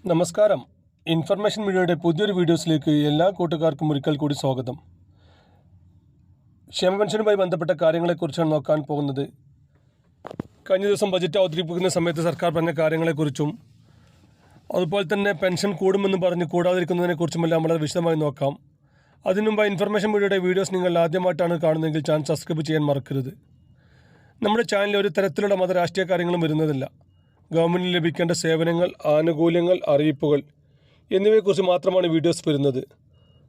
നമസ്കാരം. ഇൻഫർമേഷൻ മീഡിയയുടെ പുതിയൊരു വീഡിയോസിലേക്ക് എല്ലാ കൂട്ടുകാർക്കും ഒരിക്കൽ കൂടി സ്വാഗതം. ക്ഷേമ പെൻഷനുമായി ബന്ധപ്പെട്ട കാര്യങ്ങളെക്കുറിച്ചാണ് നോക്കാൻ പോകുന്നത്. കഴിഞ്ഞ ദിവസം ബജറ്റ് അവതരിപ്പിക്കുന്ന സമയത്ത് സർക്കാർ പറഞ്ഞ കാര്യങ്ങളെക്കുറിച്ചും അതുപോലെ തന്നെ പെൻഷൻ കൂടുമെന്ന് പറഞ്ഞ് കൂടാതിരിക്കുന്നതിനെക്കുറിച്ചുമെല്ലാം വളരെ വിശദമായി നോക്കാം. അതിനുമുമ്പ് ഇൻഫർമേഷൻ മീഡിയയുടെ വീഡിയോസ് നിങ്ങൾ ആദ്യമായിട്ടാണ് കാണുന്നതെങ്കിൽ ചാനൽ സബ്സ്ക്രൈബ് ചെയ്യാൻ മറക്കരുത്. നമ്മുടെ ചാനലിൽ ഒരു തരത്തിലുള്ള മതരാഷ്ട്രീയ കാര്യങ്ങളും വരുന്നതില്ല. ഗവൺമെൻറ്റിന് ലഭിക്കേണ്ട സേവനങ്ങൾ, ആനുകൂല്യങ്ങൾ, അറിയിപ്പുകൾ എന്നിവയെക്കുറിച്ച് മാത്രമാണ് വീഡിയോസ് വരുന്നത്.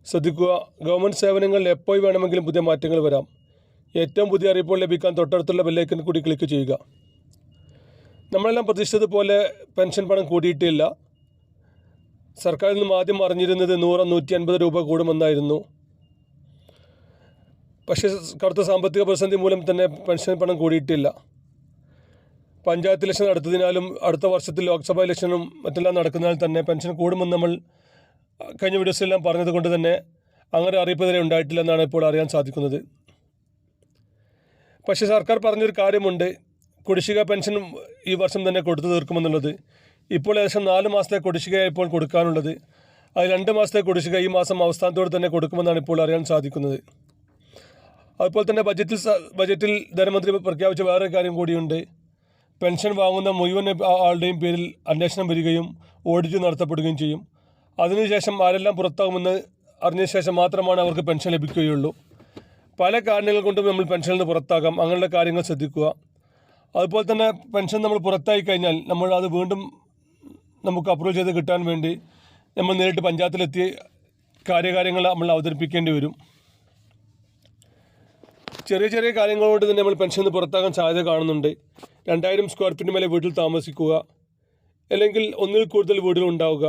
ശ്രദ്ധിക്കുക, ഗവൺമെൻറ് സേവനങ്ങളിൽ എപ്പോൾ വേണമെങ്കിലും പുതിയ മാറ്റങ്ങൾ വരാം. ഏറ്റവും പുതിയ അറിയിപ്പുകൾ ലഭിക്കാൻ തൊട്ടടുത്തുള്ള ബെല്ലൈക്കൺ കൂടി ക്ലിക്ക് ചെയ്യുക. നമ്മളെല്ലാം പ്രതീക്ഷിച്ചതുപോലെ പെൻഷൻ പണം കൂടിയിട്ടില്ല. സർക്കാരിൽ നിന്നും ആദ്യം അറിഞ്ഞിരുന്നത് 100-150 രൂപ കൂടുമെന്നായിരുന്നു. പക്ഷേ കടുത്ത സാമ്പത്തിക പ്രതിസന്ധി മൂലം തന്നെ പെൻഷൻ പണം കൂടിയിട്ടില്ല. പഞ്ചായത്ത് ഇലക്ഷൻ നടത്തുന്നതിനാലും അടുത്ത വർഷത്തിൽ ലോക്സഭാ ഇലക്ഷനും മറ്റെല്ലാം നടക്കുന്നതിനാൽ തന്നെ പെൻഷൻ കൂടുമെന്ന് നമ്മൾ കഴിഞ്ഞ വീഡിയോസിലെല്ലാം പറഞ്ഞതുകൊണ്ട് തന്നെ അങ്ങനെ അറിയിപ്പ് ഇതുവരെ ഉണ്ടായിട്ടില്ല എന്നാണ് ഇപ്പോൾ അറിയാൻ സാധിക്കുന്നത്. പക്ഷേ സർക്കാർ പറഞ്ഞൊരു കാര്യമുണ്ട്, കുടിശ്ശിക പെൻഷൻ ഈ വർഷം തന്നെ കൊടുത്തു തീർക്കുമെന്നുള്ളത്. ഇപ്പോൾ ഏകദേശം 4 മാസത്തെ കുടിശ്ശികയാണ് ഇപ്പോൾ കൊടുക്കാനുള്ളത്. അത് 2 മാസത്തെ കുടിശ്ശിക ഈ മാസം അവസാനത്തോടെ തന്നെ കൊടുക്കുമെന്നാണ് ഇപ്പോൾ അറിയാൻ സാധിക്കുന്നത്. അതുപോലെ തന്നെ ബജറ്റിൽ ധനമന്ത്രി പ്രഖ്യാപിച്ച വേറൊരു കാര്യം കൂടിയുണ്ട്. പെൻഷൻ വാങ്ങുന്ന മുഴുവൻ ആളുടെയും പേരിൽ അന്വേഷണം വരികയും ഓഡിറ്റ് നടത്തപ്പെടുകയും ചെയ്യും. അതിനുശേഷം ആരെല്ലാം പുറത്താകുമെന്ന് അറിഞ്ഞ ശേഷം മാത്രമാണ് അവർക്ക് പെൻഷൻ ലഭിക്കുകയുള്ളൂ. പല കാരണങ്ങൾ കൊണ്ടും നമ്മൾ പെൻഷനിൽ നിന്ന് പുറത്താകാം. അങ്ങനെയുള്ള കാര്യങ്ങൾ ശ്രദ്ധിക്കുക. അതുപോലെ തന്നെ പെൻഷൻ നമ്മൾ പുറത്തായി കഴിഞ്ഞാൽ നമ്മൾ അത് വീണ്ടും നമുക്ക് അപ്രൂവ് ചെയ്ത് കിട്ടാൻ വേണ്ടി നമ്മൾ നേരിട്ട് പഞ്ചായത്തിലെത്തി കാര്യങ്ങൾ നമ്മൾ അവതരിപ്പിക്കേണ്ടി വരും. ചെറിയ കാര്യങ്ങളോട് തന്നെ നമ്മൾ പെൻഷനിൽ നിന്ന് പുറത്താകാൻ സാധ്യത കാണുന്നുണ്ട്. 2000 സ്ക്വയർ ഫീറ്റിന് മേലെ വീട്ടിൽ താമസിക്കുക, അല്ലെങ്കിൽ ഒന്നിൽ കൂടുതൽ വീടുകൾ ഉണ്ടാവുക,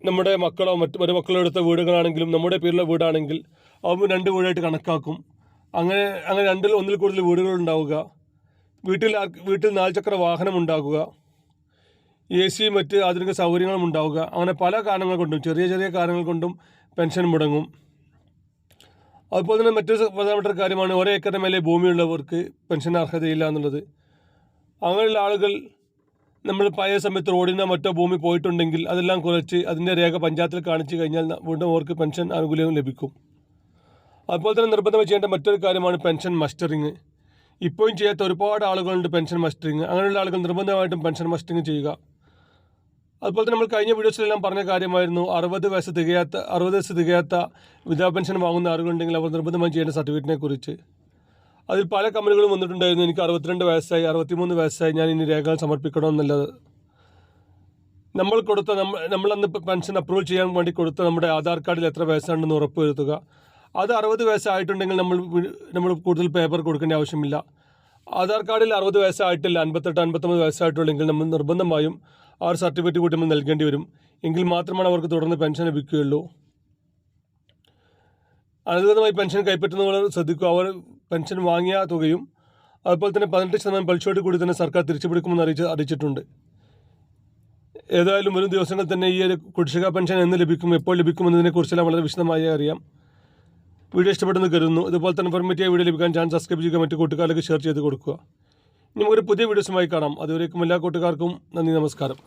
നമ്മുടെ മക്കളോ ഒരു മക്കളോ എടുത്ത വീടുകളാണെങ്കിലും നമ്മുടെ പേരിലുള്ള വീടാണെങ്കിൽ അവ 2 വീടായിട്ട് കണക്കാക്കും. അങ്ങനെ 1 കൂടുതൽ വീടുകൾ ഉണ്ടാവുക, വീട്ടിൽ 4 ചക്ര വാഹനം ഉണ്ടാകുക, AC മറ്റ് ആധുനിക സൗകര്യങ്ങളും ഉണ്ടാവുക. അങ്ങനെ പല കാരണങ്ങൾ കൊണ്ടും ചെറിയ കാരണങ്ങൾ കൊണ്ടും പെൻഷൻ മുടങ്ങും. അതുപോലെ തന്നെ മറ്റൊരു പ്രധാനപ്പെട്ട കാര്യമാണ് ഒരേ ഏക്കറിന് മേലെ ഭൂമിയുള്ളവർക്ക് പെൻഷൻ അർഹതയില്ല എന്നുള്ളത്. അങ്ങനെയുള്ള ആളുകൾ നമ്മൾ പഴയ സമയത്ത് റോഡിനോ മറ്റോ ഭൂമി പോയിട്ടുണ്ടെങ്കിൽ അതെല്ലാം കുറച്ച് അതിൻ്റെ രേഖ പഞ്ചായത്തിൽ കാണിച്ചു കഴിഞ്ഞാൽ വീണ്ടും അവർക്ക് പെൻഷൻ ആനുകൂല്യം ലഭിക്കും. അതുപോലെ തന്നെ നിർബന്ധമായി ചെയ്യേണ്ട മറ്റൊരു കാര്യമാണ് പെൻഷൻ മസ്റ്ററിങ്. ഇപ്പോഴും ചെയ്യാത്ത ഒരുപാട് ആളുകളുണ്ട് പെൻഷൻ മസ്റ്ററിങ്. അങ്ങനെയുള്ള ആളുകൾ നിർബന്ധമായിട്ടും പെൻഷൻ മസ്റ്ററിങ് ചെയ്യുക. അതുപോലെ തന്നെ നമ്മൾ കഴിഞ്ഞ വീഡിയോസിലെല്ലാം പറഞ്ഞ കാര്യമായിരുന്നു 60 വയസ്സ് തികയാത്ത വിധവാ പെൻഷൻ വാങ്ങുന്ന ആളുകളുണ്ടെങ്കിൽ അവർ നിർബന്ധമായും ചെയ്യേണ്ട സർട്ടിഫിക്കറ്റിനെ കുറിച്ച്. അതിൽ പല കമ്പനികളും വന്നിട്ടുണ്ടായിരുന്നു, എനിക്ക് 62 വയസ്സായി 63 വയസ്സായി ഞാൻ ഇനി രേഖകൾ സമർപ്പിക്കണമെന്നുള്ളത്. നമ്മളന്ന് പെൻഷൻ അപ്രൂവൽ ചെയ്യാൻ വേണ്ടി കൊടുത്ത നമ്മുടെ ആധാർ കാർഡിൽ എത്ര വയസ്സാണെന്ന് ഉറപ്പ് വരുത്തുക. അത് 60 വയസ്സായിട്ടുണ്ടെങ്കിൽ നമ്മൾ കൂടുതൽ പേപ്പർ കൊടുക്കേണ്ട ആവശ്യമില്ല. ആധാർ കാർഡിൽ 60 വയസ്സായിട്ടില്ല, 58-59 വയസ്സായിട്ടുള്ളെങ്കിൽ നമ്മൾ നിർബന്ധമായും ആ ഒരു സർട്ടിഫിക്കറ്റ് കൂടി നമ്മൾ നൽകേണ്ടി വരും. എങ്കിൽ മാത്രമാണ് അവർക്ക് തുടർന്ന് പെൻഷൻ ലഭിക്കുകയുള്ളൂ. അനധികൃതമായി പെൻഷൻ കൈപ്പറ്റുന്നവർ ശ്രദ്ധിക്കുക. അവർ പെൻഷൻ വാങ്ങിയ തുകയും അതുപോലെ തന്നെ 18% പലിശയോട് കൂടി തന്നെ സർക്കാർ തിരിച്ചുപിടിക്കുമെന്ന് അറിയിച്ചിട്ടുണ്ട്. ഏതായാലും വരും ദിവസങ്ങളിൽ തന്നെ ഈ ഒരു കുടിശ്ശിക പെൻഷൻ എന്ന് ലഭിക്കും, എപ്പോൾ ലഭിക്കും എന്നതിനെക്കുറിച്ചെല്ലാം വളരെ വിശദമായി അറിയാം. വീഡിയോ ഇഷ്ടപ്പെടുന്നു കരുതുന്നു. ഇതുപോലെ തന്നെ ഇൻഫോർമേറ്റീവ് വീഡിയോ ലഭിക്കാൻ ചാനൽ സബ്സ്ക്രൈബ് ചെയ്യുക, മറ്റു കൂട്ടുകാർക്ക് ഷെയർ ചെയ്ത് കൊടുക്കുക. ഇനി നമുക്കൊരു പുതിയ വീഡിയോസുമായി കാണാം. അതുവരേക്കും എല്ലാ കൂട്ടുകാർക്കും നന്ദി, നമസ്കാരം.